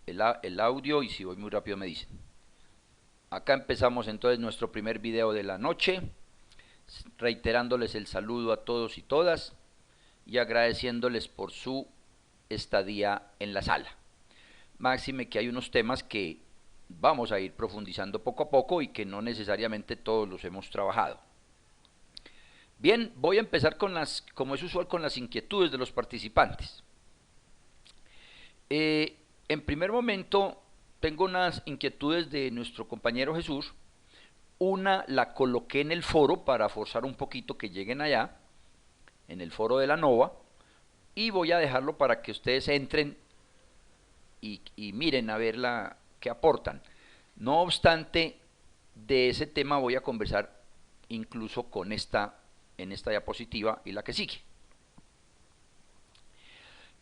el audio y si voy muy rápido me dicen. Acá empezamos entonces nuestro primer video de la noche, reiterándoles el saludo a todos y todas y agradeciéndoles por su estadía en la sala. Máxime que hay unos temas que vamos a ir profundizando poco a poco y que no necesariamente todos los hemos trabajado. Bien, voy a empezar con como es usual, con las inquietudes de los participantes. En primer momento, tengo unas inquietudes de nuestro compañero Jesús. Una la coloqué en el foro para forzar un poquito que lleguen allá, en el foro de la Nova, y voy a dejarlo para que ustedes entren y miren a ver qué aportan. No obstante, de ese tema voy a conversar incluso en esta diapositiva y la que sigue.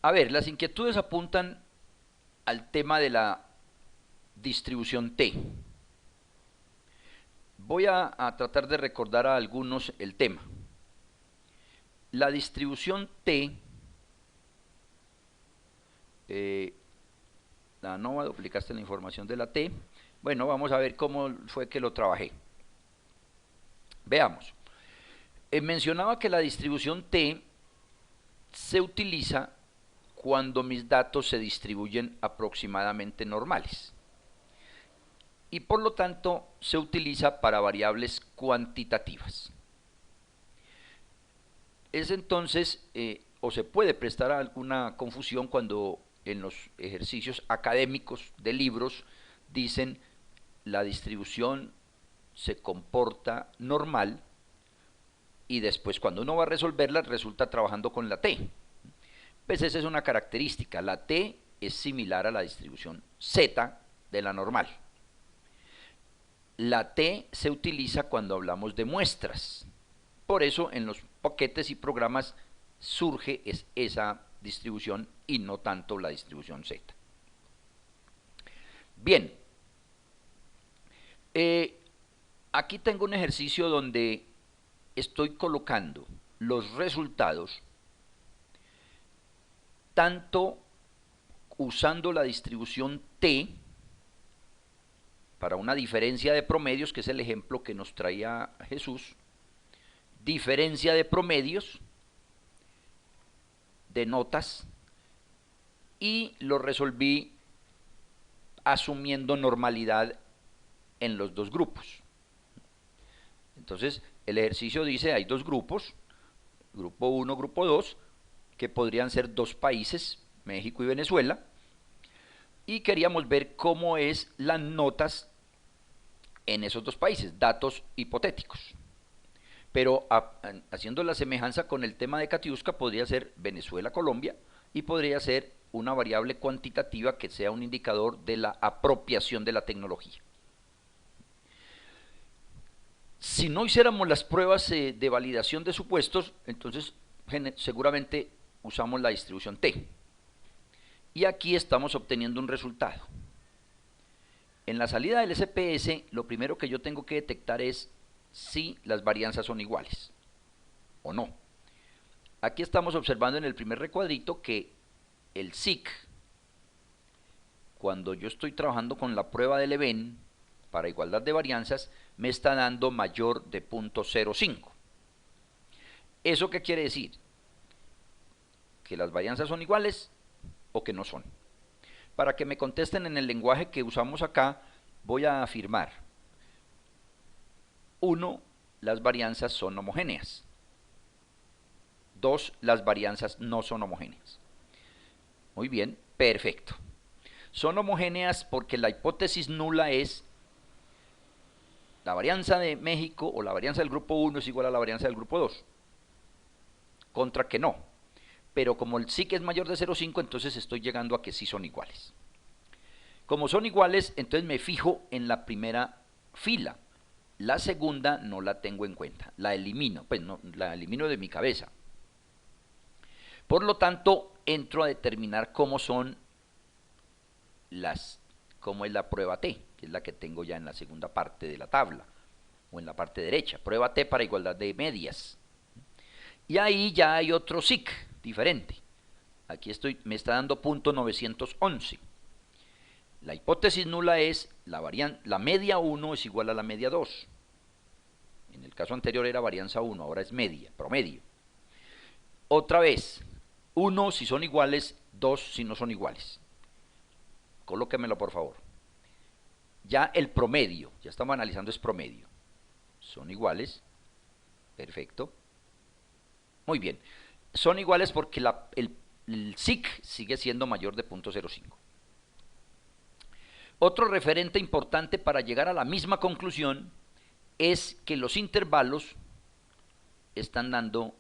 A ver, las inquietudes apuntan al tema de la distribución T. Voy a tratar de recordar a algunos el tema. La distribución T, la Nova, duplicaste la información de la T. Bueno, vamos a ver cómo fue que lo trabajé. Veamos. Mencionaba que la distribución T se utiliza cuando mis datos se distribuyen aproximadamente normales. Y por lo tanto se utiliza para variables cuantitativas. Es entonces, o se puede prestar a alguna confusión cuando en los ejercicios académicos de libros dicen la distribución se comporta normal y después cuando uno va a resolverla resulta trabajando con la T. Pues esa es una característica, la T es similar a la distribución Z de la normal. La T se utiliza cuando hablamos de muestras. Por eso en los paquetes y programas surge esa distribución y no tanto la distribución Z. Bien, aquí tengo un ejercicio donde estoy colocando los resultados tanto usando la distribución T para una diferencia de promedios, que es el ejemplo que nos traía Jesús, diferencia de promedios de notas, y lo resolví asumiendo normalidad en los dos grupos. Entonces el ejercicio dice hay dos grupos, grupo 1, grupo 2, que podrían ser dos países, México y Venezuela, y queríamos ver cómo es las notas en esos dos países, datos hipotéticos. Pero haciendo la semejanza con el tema de Katiuska, podría ser Venezuela-Colombia y podría ser una variable cuantitativa que sea un indicador de la apropiación de la tecnología. Si no hiciéramos las pruebas de validación de supuestos, entonces seguramente usamos la distribución T. Y aquí estamos obteniendo un resultado. En la salida del SPS, lo primero que yo tengo que detectar es si las varianzas son iguales o no. Aquí estamos observando en el primer recuadrito que el SIC, cuando yo estoy trabajando con la prueba del EVEN para igualdad de varianzas, me está dando mayor de 0.05. ¿Eso qué quiere decir? ¿Que las varianzas son iguales o que no son? Para que me contesten en el lenguaje que usamos acá, voy a afirmar: 1. Las varianzas son homogéneas. 2. Las varianzas no son homogéneas. Muy bien, perfecto. Son homogéneas porque la hipótesis nula es la varianza de México o la varianza del grupo 1 es igual a la varianza del grupo 2. Contra que no. Pero como el sí que es mayor de 0,5, entonces estoy llegando a que sí son iguales. Como son iguales, entonces me fijo en la primera fila. La segunda no la tengo en cuenta, la elimino, pues no, la elimino de mi cabeza. Por lo tanto, entro a determinar cómo es la prueba T, que es la que tengo ya en la segunda parte de la tabla, o en la parte derecha, prueba T para igualdad de medias. Y ahí ya hay otro SIC diferente. Aquí me está dando .911. La hipótesis nula es la media 1 es igual a la media 2. En el caso anterior era varianza 1, ahora es media, promedio. Otra vez, 1 si son iguales, 2 si no son iguales. Colóquemelo por favor. Ya el promedio, ya estamos analizando es promedio. Son iguales, perfecto. Muy bien, son iguales porque el SIC sigue siendo mayor de 0.05. Otro referente importante para llegar a la misma conclusión es que los intervalos están dando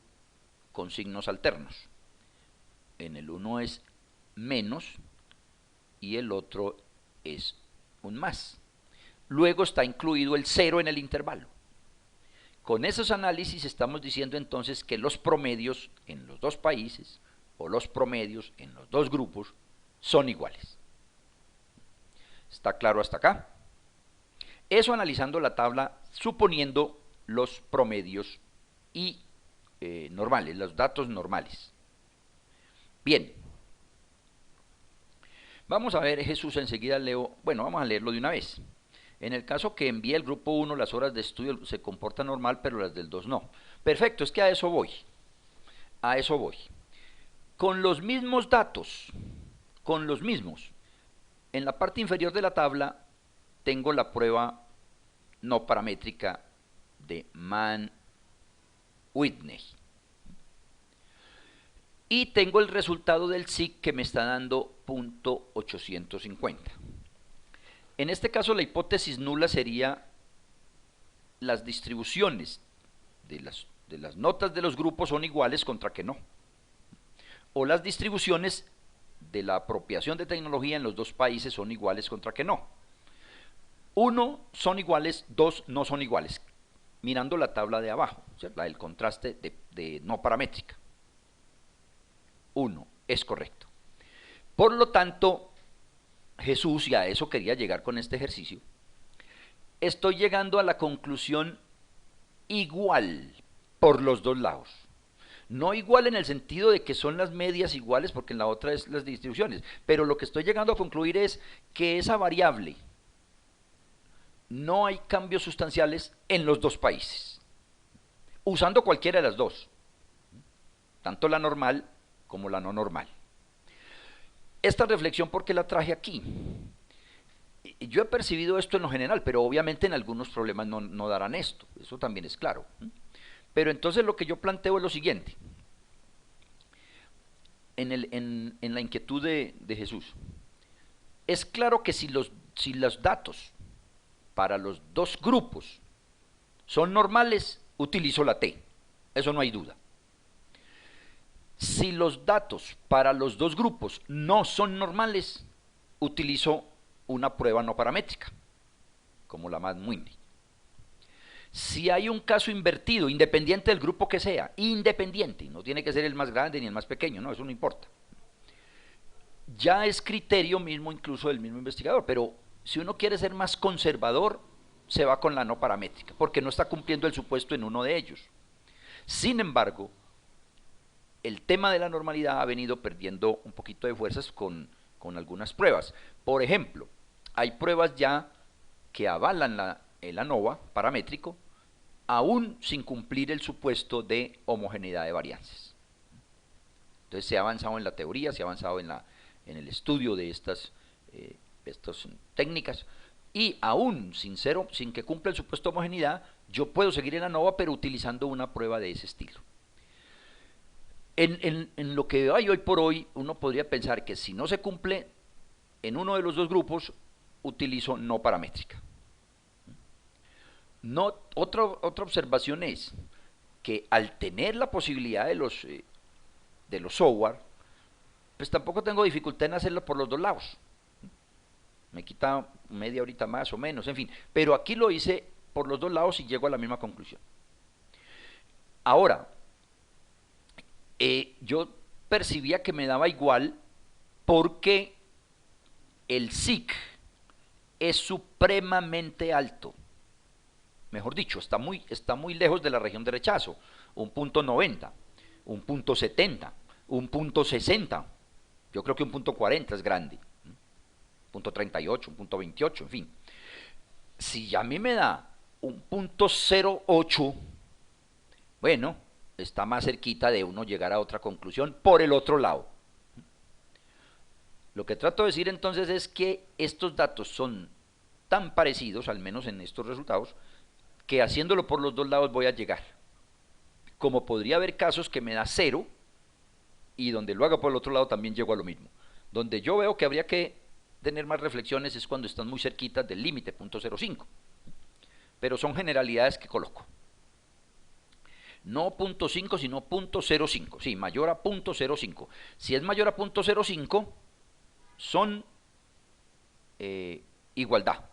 con signos alternos. En el uno es menos y el otro es un más. Luego está incluido el 0 en el intervalo. Con esos análisis estamos diciendo entonces que los promedios en los dos países o los promedios en los dos grupos son iguales. ¿Está claro hasta acá? Eso analizando la tabla, suponiendo los promedios y normales, los datos normales. Bien. Vamos a ver, Jesús, enseguida leo, bueno, vamos a leerlo de una vez. En el caso que envíe el grupo 1, las horas de estudio se comportan normal, pero las del 2 no. Perfecto, es que a eso voy. A eso voy. Con los mismos datos, con los mismos, en la parte inferior de la tabla tengo la prueba no paramétrica de Mann-Whitney. Y tengo el resultado del SIC que me está dando .850. En este caso la hipótesis nula sería las distribuciones de las notas de los grupos son iguales contra que no. O las distribuciones de la apropiación de tecnología en los dos países son iguales contra que no. 1 son iguales, 2 no son iguales. Mirando la tabla de abajo, ¿cierto? La del contraste de no paramétrica. 1 es correcto. Por lo tanto, Jesús, y a eso quería llegar con este ejercicio, estoy llegando a la conclusión igual por los dos lados. No igual en el sentido de que son las medias iguales, porque en la otra es las distribuciones, pero lo que estoy llegando a concluir es que esa variable no hay cambios sustanciales en los dos países, usando cualquiera de las dos, tanto la normal como la no normal. Esta reflexión, ¿por qué la traje aquí? Yo he percibido esto en lo general, pero obviamente en algunos problemas no darán esto, eso también es claro. Pero entonces lo que yo planteo es lo siguiente, en la inquietud de Jesús. Es claro que si los datos para los dos grupos son normales, utilizo la T, eso no hay duda. Si los datos para los dos grupos no son normales, utilizo una prueba no paramétrica, como la Mann-Whitney. Si hay un caso invertido, independiente del grupo que sea, independiente, no tiene que ser el más grande ni el más pequeño, no, eso no importa. Ya es criterio mismo incluso del mismo investigador, pero si uno quiere ser más conservador, se va con la no paramétrica, porque no está cumpliendo el supuesto en uno de ellos. Sin embargo, el tema de la normalidad ha venido perdiendo un poquito de fuerzas con algunas pruebas. Por ejemplo, hay pruebas ya que avalan el ANOVA paramétrico, aún sin cumplir el supuesto de homogeneidad de varianzas. Entonces se ha avanzado en la teoría, se ha avanzado en el estudio de estas técnicas, y aún sin que cumpla el supuesto de homogeneidad, yo puedo seguir en ANOVA, pero utilizando una prueba de ese estilo. En lo que hay hoy por hoy, uno podría pensar que si no se cumple en uno de los dos grupos, utilizo no paramétrica. Otra observación es que al tener la posibilidad de los software, pues tampoco tengo dificultad en hacerlo por los dos lados. Me quita media horita más o menos, en fin. Pero aquí lo hice por los dos lados y llego a la misma conclusión. Ahora, yo percibía que me daba igual porque el SIC es supremamente alto. Mejor dicho, está muy lejos de la región de rechazo. Un punto 90, un punto 70, un punto 60. Yo creo que un punto 40 es grande. punto 38, un punto 28, en fin. Si a mí me da un punto 08, bueno, está más cerquita de uno llegar a otra conclusión por el otro lado. Lo que trato de decir entonces es que estos datos son tan parecidos, al menos en estos resultados, que haciéndolo por los dos lados voy a llegar. Como podría haber casos que me da 0 y donde lo haga por el otro lado también llego a lo mismo. Donde yo veo que habría que tener más reflexiones es cuando están muy cerquitas del límite, punto 0,5. Pero son generalidades que coloco. No punto 5, sino punto 0,5. Sí, mayor a punto 0,5. Si es mayor a punto 0,5, son igualdad.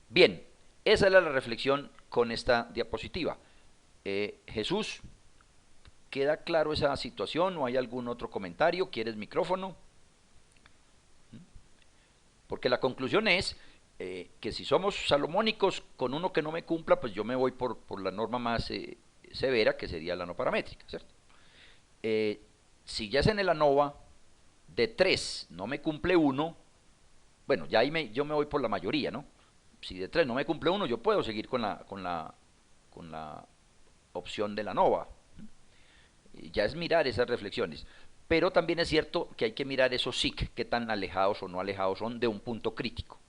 Bien, esa era la reflexión con esta diapositiva. Jesús, ¿queda claro esa situación o hay algún otro comentario? ¿Quieres micrófono? Porque la conclusión es que si somos salomónicos con uno que no me cumpla, pues yo me voy por la norma más severa, que sería la no paramétrica, ¿cierto? Si ya es en el ANOVA, de 3 no me cumple 1, bueno, ya ahí yo me voy por la mayoría, ¿no? Si de 3 no me cumple 1, yo puedo seguir con la opción de la ANOVA. Ya es mirar esas reflexiones. Pero también es cierto que hay que mirar esos SIC, qué tan alejados o no alejados son de un punto crítico.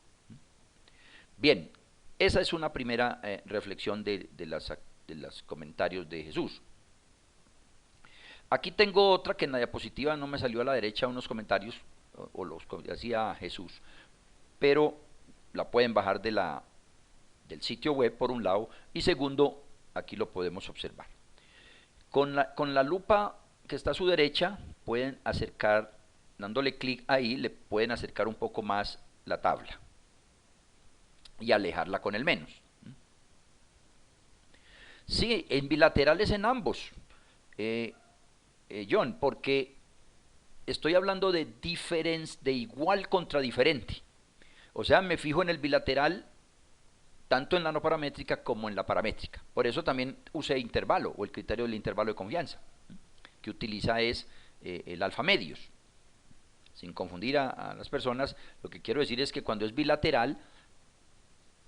Bien, esa es una primera reflexión de los comentarios de Jesús. Aquí tengo otra que en la diapositiva no me salió a la derecha unos comentarios, o los hacía Jesús, pero la pueden bajar del sitio web por un lado, y segundo, aquí lo podemos observar. Con la lupa que está a su derecha, pueden acercar, dándole clic ahí, le pueden acercar un poco más la tabla y alejarla con el menos. Sí, en bilaterales en ambos, John, porque estoy hablando de de igual contra diferente. O sea, me fijo en el bilateral tanto en la no paramétrica como en la paramétrica. Por eso también usé intervalo o el criterio del intervalo de confianza, que utiliza es el alfa medios. Sin confundir a las personas, lo que quiero decir es que cuando es bilateral,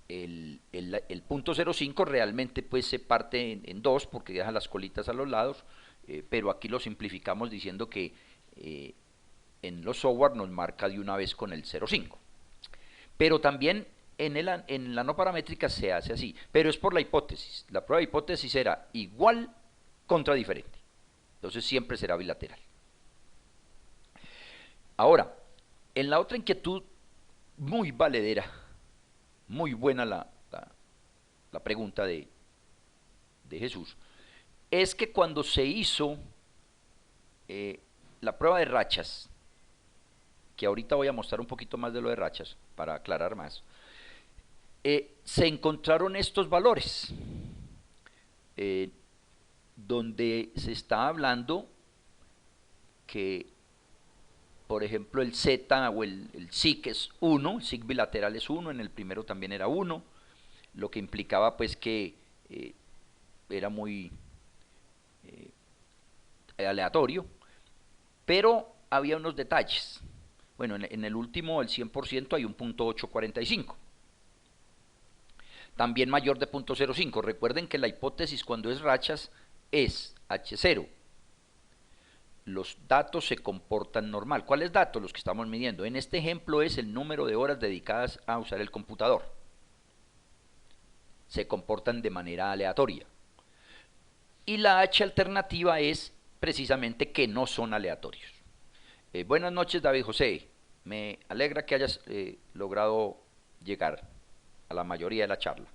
el punto 0,5 realmente pues se parte en dos porque deja las colitas a los lados, pero aquí lo simplificamos diciendo que en los software nos marca de una vez con el 0,5. Pero también en la no paramétrica se hace así, pero es por la hipótesis. La prueba de hipótesis era igual contra diferente. Entonces siempre será bilateral. Ahora, en la otra inquietud, muy valedera, muy buena la pregunta de Jesús, es que cuando se hizo la prueba de rachas, que ahorita voy a mostrar un poquito más de lo de rachas para aclarar más, se encontraron estos valores, donde se está hablando que, por ejemplo, el Z o el SIC es 1, el SIC bilateral es 1, en el primero también era 1, lo que implicaba pues que era muy aleatorio, pero había unos detalles. Bueno, en el último, el 100%, hay un punto 845. También mayor de 0.05. Recuerden que la hipótesis cuando es rachas es H0. Los datos se comportan normal. ¿Cuáles datos? Los que estamos midiendo. En este ejemplo es el número de horas dedicadas a usar el computador. Se comportan de manera aleatoria. Y la H alternativa es precisamente que no son aleatorios. Buenas noches, David José. Me alegra que hayas logrado llegar a la mayoría de la charla.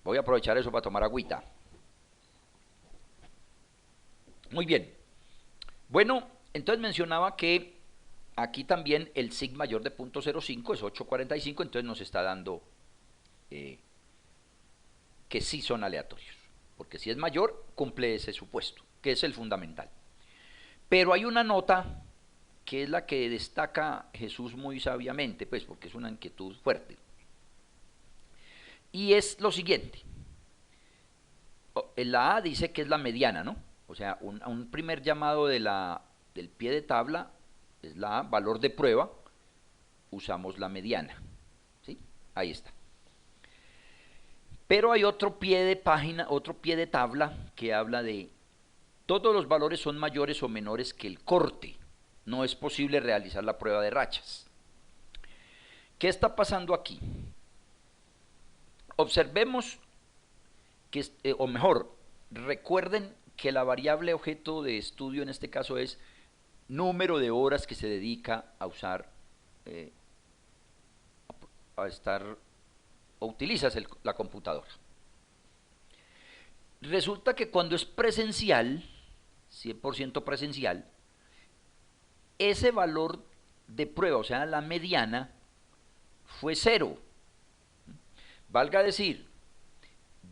Voy a aprovechar eso para tomar agüita. Muy bien. Bueno, entonces mencionaba que aquí también el SIG mayor de 0.05 es 845, entonces nos está dando que sí son aleatorios. Porque si es mayor, cumple ese supuesto, que es el fundamental. Pero hay una nota que es la que destaca Jesús muy sabiamente, pues porque es una inquietud fuerte. Y es lo siguiente. La A dice que es la mediana, ¿no? O sea, un primer llamado del pie de tabla es la A, valor de prueba, usamos la mediana. ¿Sí? Ahí está. Pero hay otro pie de página, otro pie de tabla que habla de todos los valores son mayores o menores que el corte. No es posible realizar la prueba de rachas. ¿Qué está pasando aquí? Observemos que, o mejor, recuerden que la variable objeto de estudio en este caso es número de horas que se dedica a usar, a estar, o utilizas la computadora. Resulta que cuando es presencial, 100% presencial, ese valor de prueba, o sea, la mediana, fue 0. Valga decir,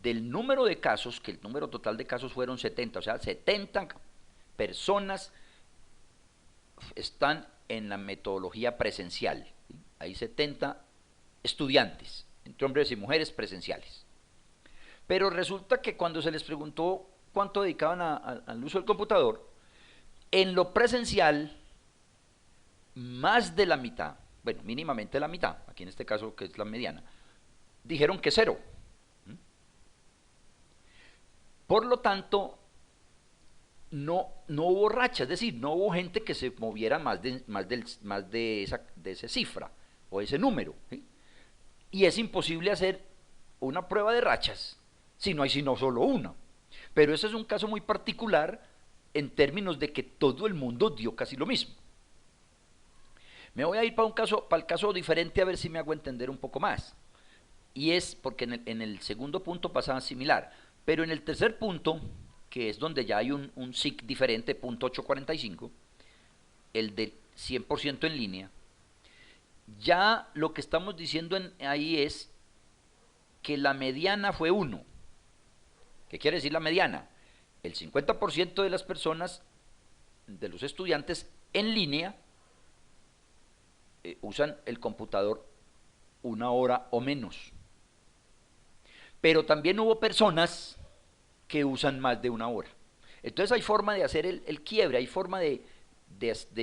del número de casos, que el número total de casos fueron 70, o sea, 70 personas están en la metodología presencial. Hay 70 estudiantes, entre hombres y mujeres presenciales. Pero resulta que cuando se les preguntó cuánto dedicaban al uso del computador, en lo presencial, más de la mitad, bueno, mínimamente la mitad, aquí en este caso que es la mediana, dijeron que 0. Por lo tanto, no hubo racha, es decir, no hubo gente que se moviera más de esa cifra o ese número. ¿Sí? Y es imposible hacer una prueba de rachas si no hay sino solo una. Pero ese es un caso muy particular en términos de que todo el mundo dio casi lo mismo. Me voy a ir para el caso diferente a ver si me hago entender un poco más. Y es porque en el segundo punto pasaba similar. Pero en el tercer punto, que es donde ya hay un SIC diferente, punto 845, el de 100% en línea, ya lo que estamos diciendo ahí es que la mediana fue 1. ¿Qué quiere decir la mediana? El 50% de las personas, de los estudiantes en línea, usan el computador 1 hora o menos. Pero también hubo personas que usan más de 1 hora. Entonces hay forma de hacer el quiebre, hay forma de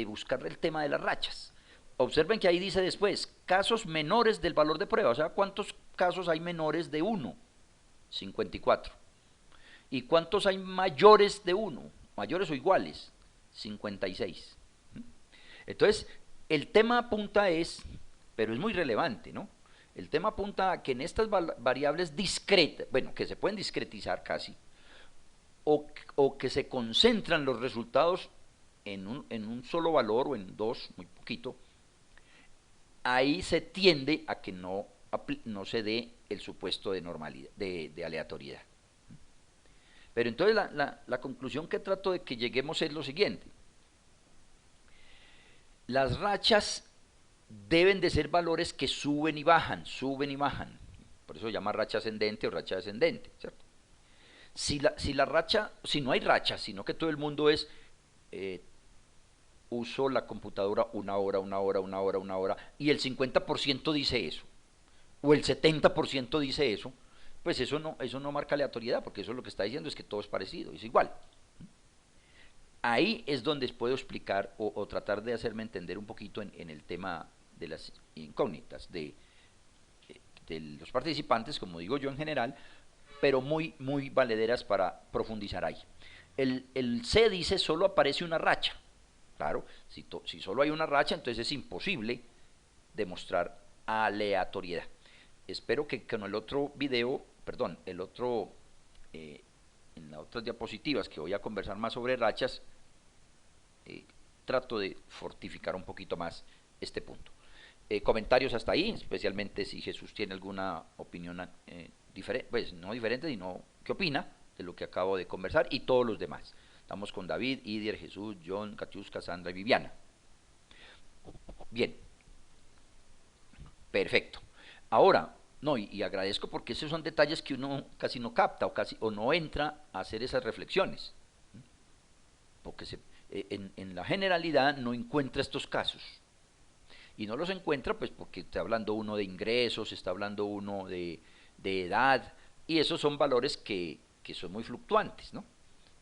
buscar el tema de las rachas. Observen que ahí dice después, casos menores del valor de prueba, o sea, ¿cuántos casos hay menores de 1? 54. ¿Y cuántos hay mayores de 1? Mayores o iguales, 56. Entonces, el tema apunta pero es muy relevante, ¿no? El tema apunta a que en estas variables discretas, bueno, que se pueden discretizar casi, o que se concentran los resultados en un solo valor o en dos, muy poquito, ahí se tiende a que no se dé el supuesto de normalidad, de aleatoriedad. Pero entonces la conclusión que trato de que lleguemos es lo siguiente. Las rachas deben de ser valores que suben y bajan, suben y bajan. Por eso se llama racha ascendente o racha descendente, ¿cierto? Si no hay racha, sino que todo el mundo es uso la computadora 1 hora, 1 hora, 1 hora, 1 hora, y el 50% dice eso, o el 70% dice eso, pues eso no marca aleatoriedad, porque eso lo que está diciendo es que todo es parecido, es igual. Ahí es donde puedo explicar o tratar de hacerme entender un poquito en el tema de las incógnitas de los participantes, como digo yo en general, pero muy, muy valederas para profundizar ahí. El C dice solo aparece una racha. Claro, si solo hay una racha, entonces es imposible demostrar aleatoriedad. Espero que con el otro video, perdón, en las otras diapositivas que voy a conversar más sobre rachas, trato de fortificar un poquito más este punto. Comentarios hasta ahí, especialmente si Jesús tiene alguna opinión diferente, pues no diferente, sino qué opina de lo que acabo de conversar, y todos los demás. Estamos con David, Idier, Jesús, John, Katiuska, Sandra y Viviana. Bien. Perfecto. Ahora, no, y agradezco porque esos son detalles que uno casi no capta o no entra a hacer esas reflexiones. Porque en la generalidad no encuentra estos casos. Y no los encuentra pues porque está hablando uno de ingresos, está hablando uno de edad, y esos son valores que son muy fluctuantes, ¿no?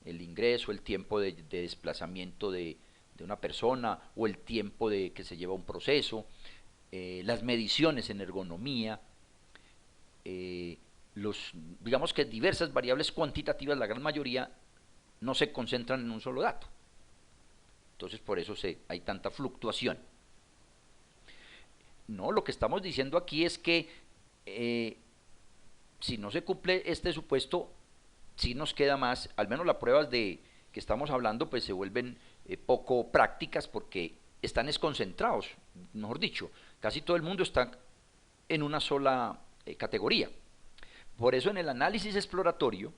El ingreso, el tiempo de desplazamiento de una persona, o el tiempo que se lleva un proceso, las mediciones en ergonomía, digamos que diversas variables cuantitativas, la gran mayoría, no se concentran en un solo dato. Entonces por eso hay tanta fluctuación. No, lo que estamos diciendo aquí es que si no se cumple este supuesto, sí nos queda más, al menos las pruebas que estamos hablando, pues se vuelven poco prácticas porque están desconcentrados, mejor dicho, casi todo el mundo está en una sola categoría. Por eso en el análisis exploratorio,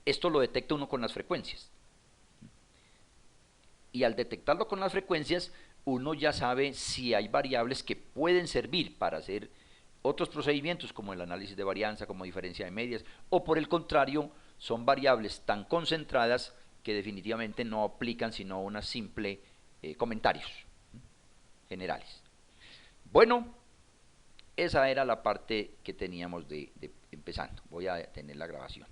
esto lo detecta uno con las frecuencias. Y al detectarlo con las frecuencias, uno ya sabe si hay variables que pueden servir para hacer otros procedimientos como el análisis de varianza, como diferencia de medias, o por el contrario, son variables tan concentradas que definitivamente no aplican sino unas simple comentarios generales. Bueno, esa era la parte que teníamos de empezando. Voy a detener la grabación.